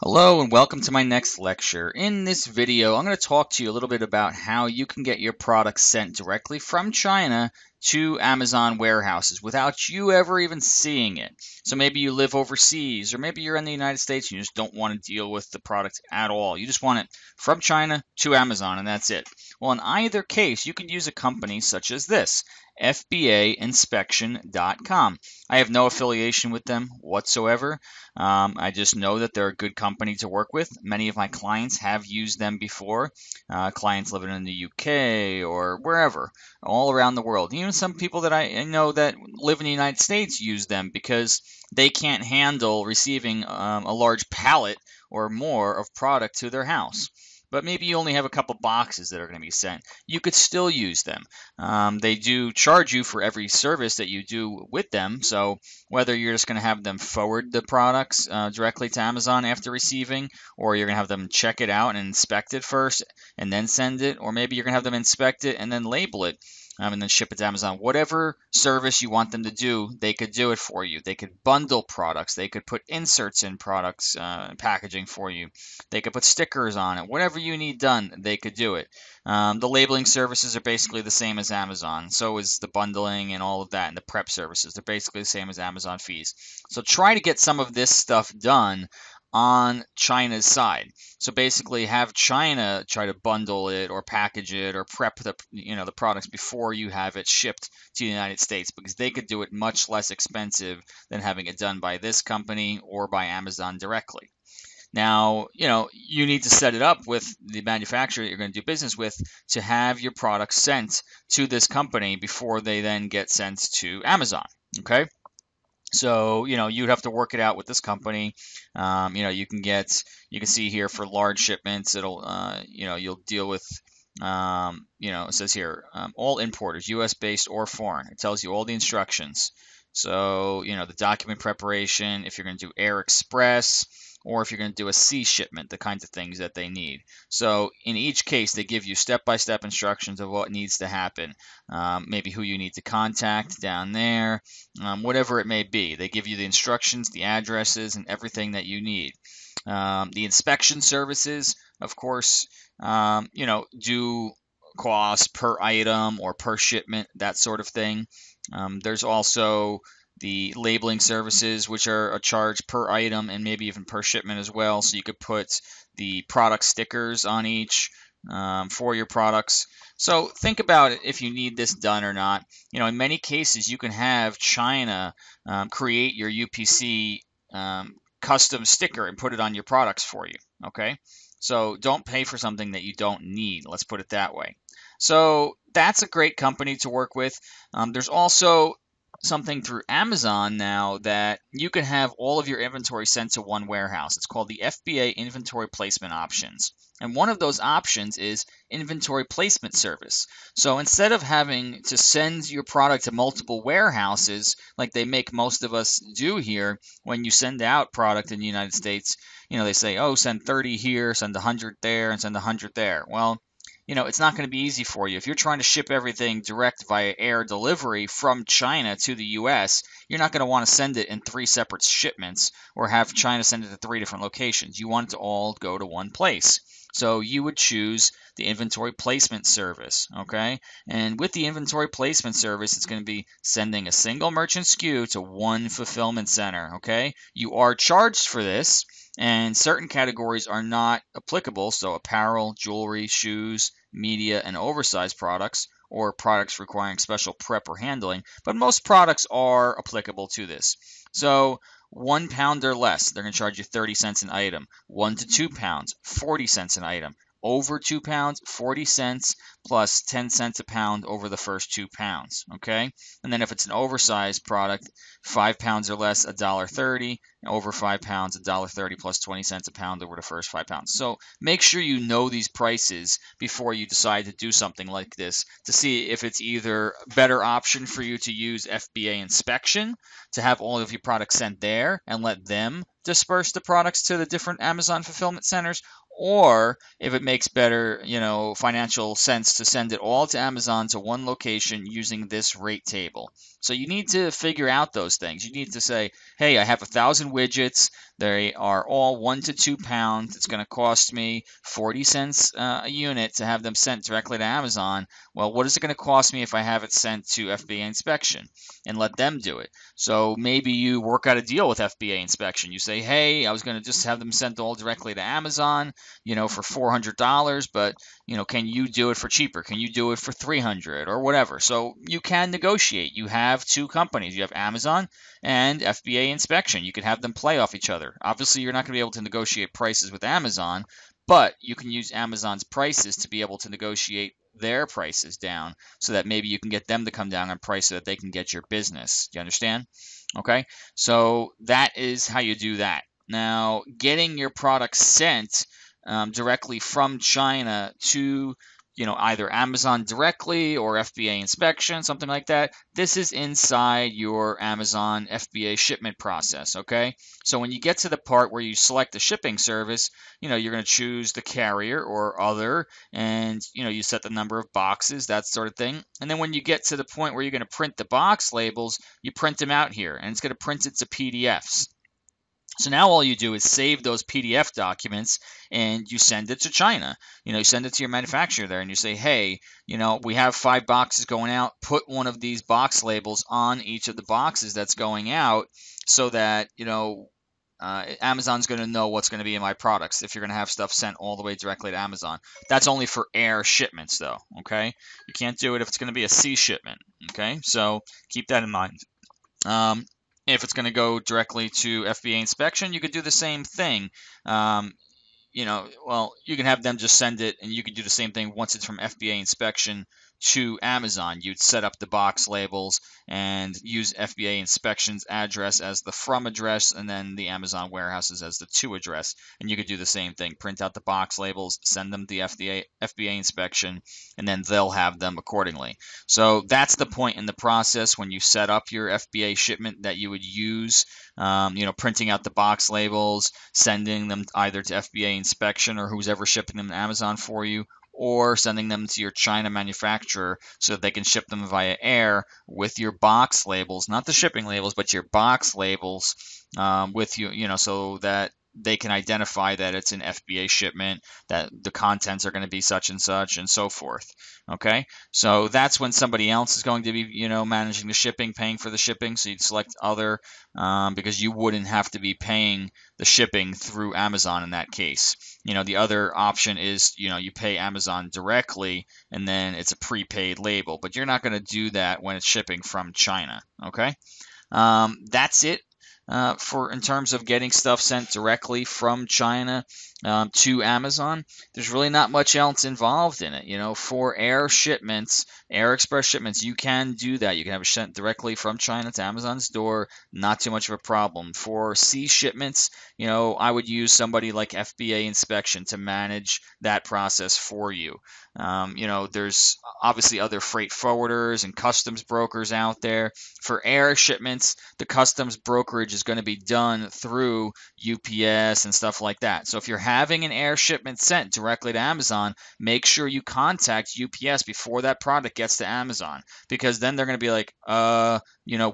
Hello and welcome to my next lecture. In this video, I'm going to talk to you a little bit about how you can get your products sent directly from China to Amazon warehouses without you ever even seeing it. So maybe you live overseas, or maybe you're in the United States and you just don't want to deal with the product at all. You just want it from China to Amazon and that's it. Well, in either case, you can use a company such as this, FBAinspection.com. I have no affiliation with them whatsoever. I just know that they're a good company to work with. Many of my clients have used them before. Clients living in the UK or wherever, all around the world. Even some people that I know that live in the United States use them because they can't handle receiving a large pallet or more of product to their house. But maybe you only have a couple boxes that are going to be sent. You could still use them. They do charge you for every service that you do with them. So whether you're just going to have them forward the products directly to Amazon after receiving, or you're going to have them check it out and inspect it first and then send it, or maybe you're going to have them inspect it and then label it. And then ship it to Amazon. Whatever service you want them to do, they could do it for you. They could bundle products. They could put inserts in products, packaging for you. They could put stickers on it. Whatever you need done, they could do it. The labeling services are basically the same as Amazon. So is the bundling and all of that, and the prep services. They're basically the same as Amazon fees. So try to get some of this stuff done on China's side. So basically have China try to bundle it or package it or prep the products before you have it shipped to the United States, because they could do it much less expensive than having it done by this company or by Amazon directly. Now, you need to set it up with the manufacturer that you're going to do business with to have your products sent to this company before they then get sent to Amazon. Okay? So, you'd have to work it out with this company. You can see here for large shipments, it'll, you'll deal with, it says here, all importers, U.S. based or foreign. It tells you all the instructions. So, the document preparation, if you're going to do Air Express, or if you're going to do a sea shipment, the kinds of things that they need. So in each case, they give you step-by-step instructions of what needs to happen, maybe who you need to contact down there, whatever it may be. They give you the instructions, the addresses, and everything that you need. The inspection services, of course, do cost per item or per shipment, that sort of thing. There's also the labeling services, which are a charge per item and maybe even per shipment as well. So you could put the product stickers on each for your products. So think about it if you need this done or not. In many cases, you can have China create your UPC custom sticker and put it on your products for you. Okay? So don't pay for something that you don't need. Let's put it that way. So that's a great company to work with. There's also something through Amazon now that you can have all of your inventory sent to one warehouse. It's called the FBA Inventory Placement Options. And one of those options is Inventory Placement Service. So instead of having to send your product to multiple warehouses like they make most of us do here, when you send out product in the United States, they say, oh, send 30 here, send 100 there, and send 100 there. Well, it's not going to be easy for you. If you're trying to ship everything direct via air delivery from China to the U.S., you're not going to want to send it in 3 separate shipments or have China send it to 3 different locations. You want it to all go to one place. So you would choose the inventory placement service, okay? And with the inventory placement service, it's going to be sending a single merchant SKU to one fulfillment center, okay? You are charged for this, and certain categories are not applicable, so apparel, jewelry, shoes, media, and oversized products, or products requiring special prep or handling, but most products are applicable to this. So 1 pound or less, they're going to charge you 30 cents an item. 1 to 2 pounds, 40 cents an item. Over 2 pounds, 40 cents plus 10 cents a pound over the first 2 pounds, okay? And then if it's an oversized product, 5 pounds or less, $1.30. Over 5 pounds, $1.30 plus 20 cents a pound over the first 5 pounds. So make sure you know these prices before you decide to do something like this to see if it's either a better option for you to use FBA inspection to have all of your products sent there and let them disperse the products to the different Amazon fulfillment centers, or if it makes better, financial sense to send it all to Amazon to one location using this rate table. So you need to figure out those things. You need to say, hey, I have 1,000 widgets. They are all 1 to 2 pounds. It's going to cost me 40 cents a unit to have them sent directly to Amazon. Well, what is it going to cost me if I have it sent to FBA inspection and let them do it? So maybe you work out a deal with FBA inspection. You say, hey, I was going to just have them sent all directly to Amazon, for $400, but, can you do it for cheaper? Can you do it for $300 or whatever? So you can negotiate. You have two companies. You have Amazon and FBA inspection. You can have them play off each other. Obviously, you're not going to be able to negotiate prices with Amazon, but you can use Amazon's prices to be able to negotiate their prices down so that maybe you can get them to come down on price so that they can get your business. Do you understand? Okay, so that is how you do that. Now, getting your product sent directly from China to either Amazon directly or FBA inspection, something like that. This is inside your Amazon FBA shipment process, okay? So when you get to the part where you select the shipping service, you're going to choose the carrier or other, and you set the number of boxes, that sort of thing. And then when you get to the point where you're going to print the box labels, you print them out here, and it's going to print it to PDFs. So now all you do is save those PDF documents and you send it to China. You send it to your manufacturer there and you say, hey, we have 5 boxes going out. Put one of these box labels on each of the boxes that's going out so that, Amazon's going to know what's going to be in my products if you're going to have stuff sent all the way directly to Amazon. That's only for air shipments, though, okay? You can't do it if it's going to be a sea shipment, okay? So keep that in mind. If it's going to go directly to FBA inspection, you could do the same thing. You can have them just send it, and you could do the same thing once it's from FBA inspection to Amazon. You'd set up the box labels and use FBA inspection's address as the from address, and then the Amazon warehouses as the to address. And you could do the same thing. Print out the box labels, send them to the FBA inspection, and then they'll have them accordingly. So that's the point in the process when you set up your FBA shipment that you would use, printing out the box labels, sending them either to FBA inspection or who's ever shipping them to Amazon for you, or sending them to your China manufacturer so that they can ship them via air with your box labels, not the shipping labels, but your box labels with you, so that they can identify that it's an FBA shipment, that the contents are going to be such and so forth. Okay, so that's when somebody else is going to be, managing the shipping, paying for the shipping. So you'd select other because you wouldn't have to be paying the shipping through Amazon in that case. The other option is, you pay Amazon directly and then it's a prepaid label, but you're not going to do that when it's shipping from China. Okay, that's it. In terms of getting stuff sent directly from China to Amazon. There's really not much else involved in it. For air shipments, air express shipments, you can do that. You can have it sent directly from China to Amazon's door. Not too much of a problem. For sea shipments, I would use somebody like FBA inspection to manage that process for you. There's obviously other freight forwarders and customs brokers out there. For air shipments, the customs brokerage is going to be done through UPS and stuff like that. So if you're having an air shipment sent directly to Amazon, make sure you contact UPS before that product gets to Amazon, because then they're going to be like,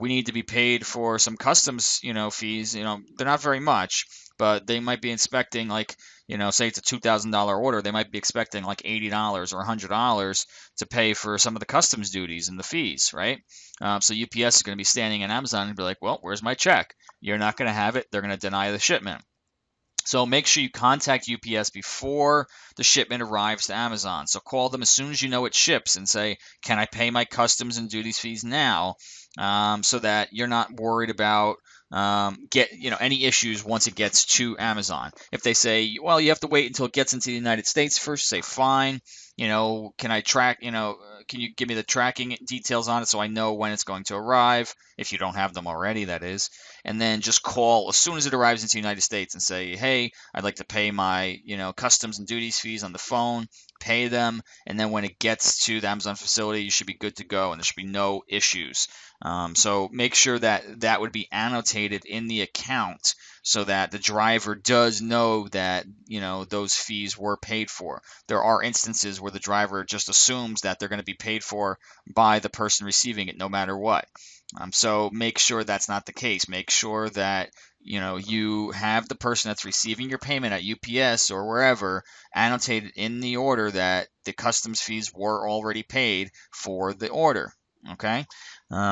we need to be paid for some customs, fees. They're not very much, but they might be inspecting say it's a $2,000 order, they might be expecting like $80 or $100 to pay for some of the customs duties and the fees, right? So UPS is going to be standing in Amazon and be like, well, where's my check? You're not going to have it. They're going to deny the shipment. So make sure you contact UPS before the shipment arrives to Amazon. So call them as soon as you know it ships and say, can I pay my customs and duties fees now? So that you're not worried about any issues once it gets to Amazon. If they say, well, you have to wait until it gets into the United States first, say, fine. Can I track, can you give me the tracking details on it so I know when it's going to arrive, if you don't have them already, that is. And then just call as soon as it arrives into the United States and say, hey, I'd like to pay my, customs and duties fees on the phone, pay them, and then when it gets to the Amazon facility, you should be good to go and there should be no issues. So make sure that that would be annotated in the account so that the driver does know that, those fees were paid for. There are instances where the driver just assumes that they're going to be paid for by the person receiving it no matter what. So make sure that's not the case. Make sure that you have the person that's receiving your payment at UPS or wherever annotated in the order that the customs fees were already paid for the order. Okay,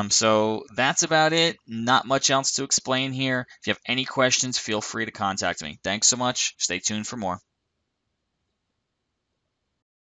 so that's about it. Not much else to explain here. If you have any questions, feel free to contact me. Thanks so much. Stay tuned for more.